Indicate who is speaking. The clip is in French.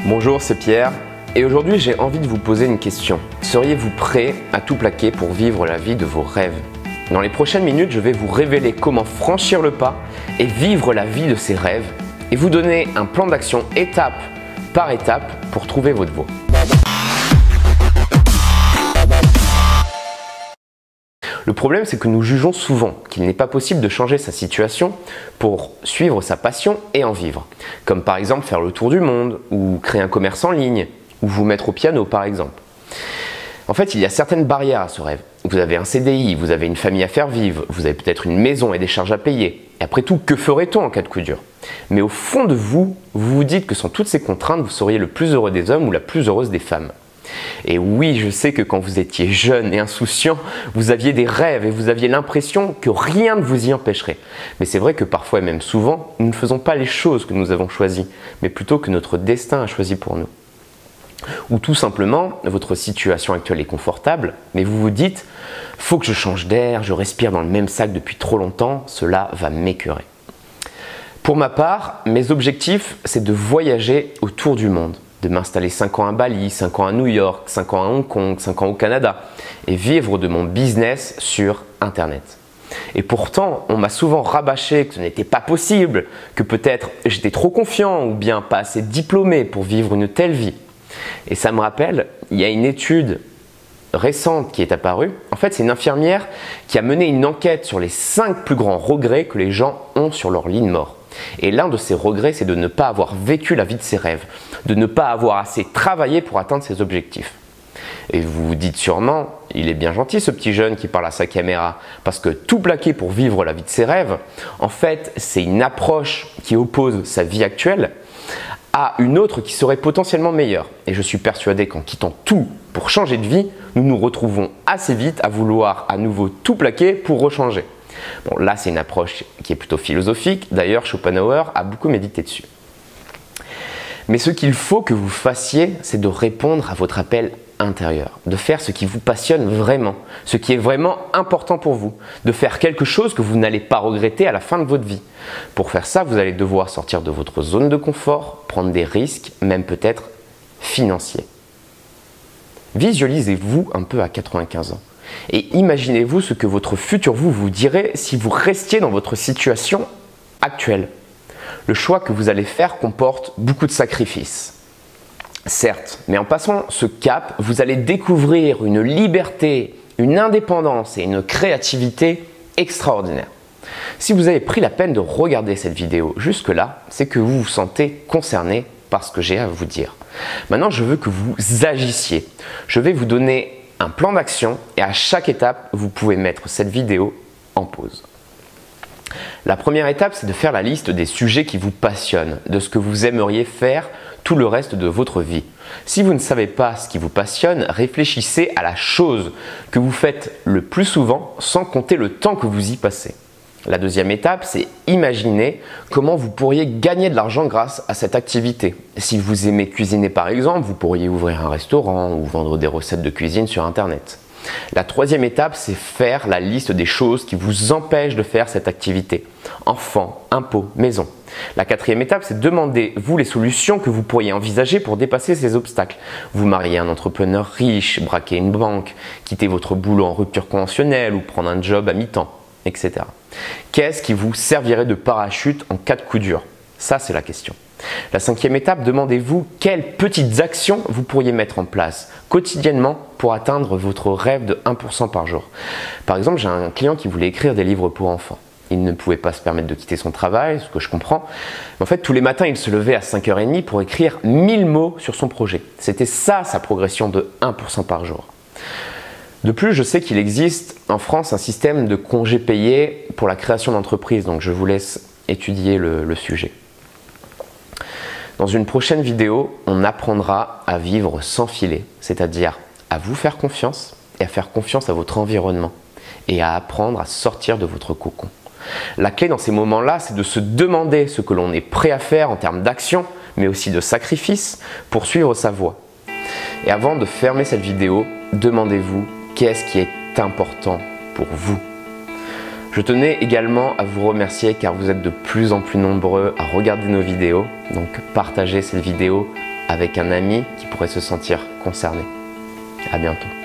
Speaker 1: Bonjour, c'est Pierre et aujourd'hui j'ai envie de vous poser une question. Seriez-vous prêt à tout plaquer pour vivre la vie de vos rêves? Dans les prochaines minutes, je vais vous révéler comment franchir le pas et vivre la vie de ses rêves et vous donner un plan d'action étape par étape pour trouver votre voie. Le problème, c'est que nous jugeons souvent qu'il n'est pas possible de changer sa situation pour suivre sa passion et en vivre. Comme par exemple faire le tour du monde, ou créer un commerce en ligne, ou vous mettre au piano par exemple. En fait, il y a certaines barrières à ce rêve. Vous avez un CDI, vous avez une famille à faire vivre, vous avez peut-être une maison et des charges à payer. Et après tout, que ferait-on en cas de coup dur? Mais au fond de vous, vous vous dites que sans toutes ces contraintes, vous seriez le plus heureux des hommes ou la plus heureuse des femmes. Et oui, je sais que quand vous étiez jeune et insouciant, vous aviez des rêves et vous aviez l'impression que rien ne vous y empêcherait. Mais c'est vrai que parfois et même souvent, nous ne faisons pas les choses que nous avons choisies, mais plutôt que notre destin a choisi pour nous. Ou tout simplement, votre situation actuelle est confortable, mais vous vous dites « faut que je change d'air, je respire dans le même sac depuis trop longtemps, cela va m'écœurer ». Pour ma part, mes objectifs, c'est de voyager autour du monde, de m'installer 5 ans à Bali, 5 ans à New York, 5 ans à Hong Kong, 5 ans au Canada et vivre de mon business sur Internet. Et pourtant, on m'a souvent rabâché que ce n'était pas possible, que peut-être j'étais trop confiant ou bien pas assez diplômé pour vivre une telle vie. Et ça me rappelle, il y a une étude récente qui est apparue. En fait, c'est une infirmière qui a mené une enquête sur les 5 plus grands regrets que les gens ont sur leur lit de mort. Et l'un de ces regrets, c'est de ne pas avoir vécu la vie de ses rêves, de ne pas avoir assez travaillé pour atteindre ses objectifs. Et vous vous dites sûrement, il est bien gentil ce petit jeune qui parle à sa caméra, parce que tout plaquer pour vivre la vie de ses rêves, en fait, c'est une approche qui oppose sa vie actuelle à une autre qui serait potentiellement meilleure. Et je suis persuadé qu'en quittant tout pour changer de vie, nous nous retrouvons assez vite à vouloir à nouveau tout plaquer pour rechanger. Bon, là, c'est une approche qui est plutôt philosophique. D'ailleurs, Schopenhauer a beaucoup médité dessus. Mais ce qu'il faut que vous fassiez, c'est de répondre à votre appel intérieur, de faire ce qui vous passionne vraiment, ce qui est vraiment important pour vous, de faire quelque chose que vous n'allez pas regretter à la fin de votre vie. Pour faire ça, vous allez devoir sortir de votre zone de confort, prendre des risques, même peut-être financiers. Visualisez-vous un peu à 95 ans. Et imaginez-vous ce que votre futur vous dirait si vous restiez dans votre situation actuelle. Le choix que vous allez faire comporte beaucoup de sacrifices. Certes, mais en passant ce cap, vous allez découvrir une liberté, une indépendance et une créativité extraordinaires. Si vous avez pris la peine de regarder cette vidéo jusque-là, c'est que vous vous sentez concerné par ce que j'ai à vous dire. Maintenant, je veux que vous agissiez. Je vais vous donner un plan d'action et à chaque étape, vous pouvez mettre cette vidéo en pause. La première étape, c'est de faire la liste des sujets qui vous passionnent, de ce que vous aimeriez faire tout le reste de votre vie. Si vous ne savez pas ce qui vous passionne, réfléchissez à la chose que vous faites le plus souvent sans compter le temps que vous y passez. La deuxième étape, c'est imaginer comment vous pourriez gagner de l'argent grâce à cette activité. Si vous aimez cuisiner par exemple, vous pourriez ouvrir un restaurant ou vendre des recettes de cuisine sur Internet. La troisième étape, c'est faire la liste des choses qui vous empêchent de faire cette activité. Enfants, impôts, maison. La quatrième étape, c'est demandez-vous les solutions que vous pourriez envisager pour dépasser ces obstacles. Vous marier un entrepreneur riche, braquer une banque, quitter votre boulot en rupture conventionnelle ou prendre un job à mi-temps, etc. Qu'est-ce qui vous servirait de parachute en cas de coup dur? Ça, c'est la question. La cinquième étape, demandez-vous quelles petites actions vous pourriez mettre en place quotidiennement pour atteindre votre rêve de 1% par jour. Par exemple, j'ai un client qui voulait écrire des livres pour enfants. Il ne pouvait pas se permettre de quitter son travail, ce que je comprends. En fait, tous les matins, il se levait à 5h30 pour écrire 1000 mots sur son projet. C'était ça, sa progression de 1% par jour. De plus, je sais qu'il existe en France un système de congés payés pour la création d'entreprise, donc je vous laisse étudier le sujet. Dans une prochaine vidéo, on apprendra à vivre sans filet, c'est-à-dire à vous faire confiance et à faire confiance à votre environnement et à apprendre à sortir de votre cocon. La clé dans ces moments-là, c'est de se demander ce que l'on est prêt à faire en termes d'action, mais aussi de sacrifice pour suivre sa voie. Et avant de fermer cette vidéo, demandez-vous qu'est-ce qui est important pour vous. Je tenais également à vous remercier car vous êtes de plus en plus nombreux à regarder nos vidéos. Donc partagez cette vidéo avec un ami qui pourrait se sentir concerné. À bientôt.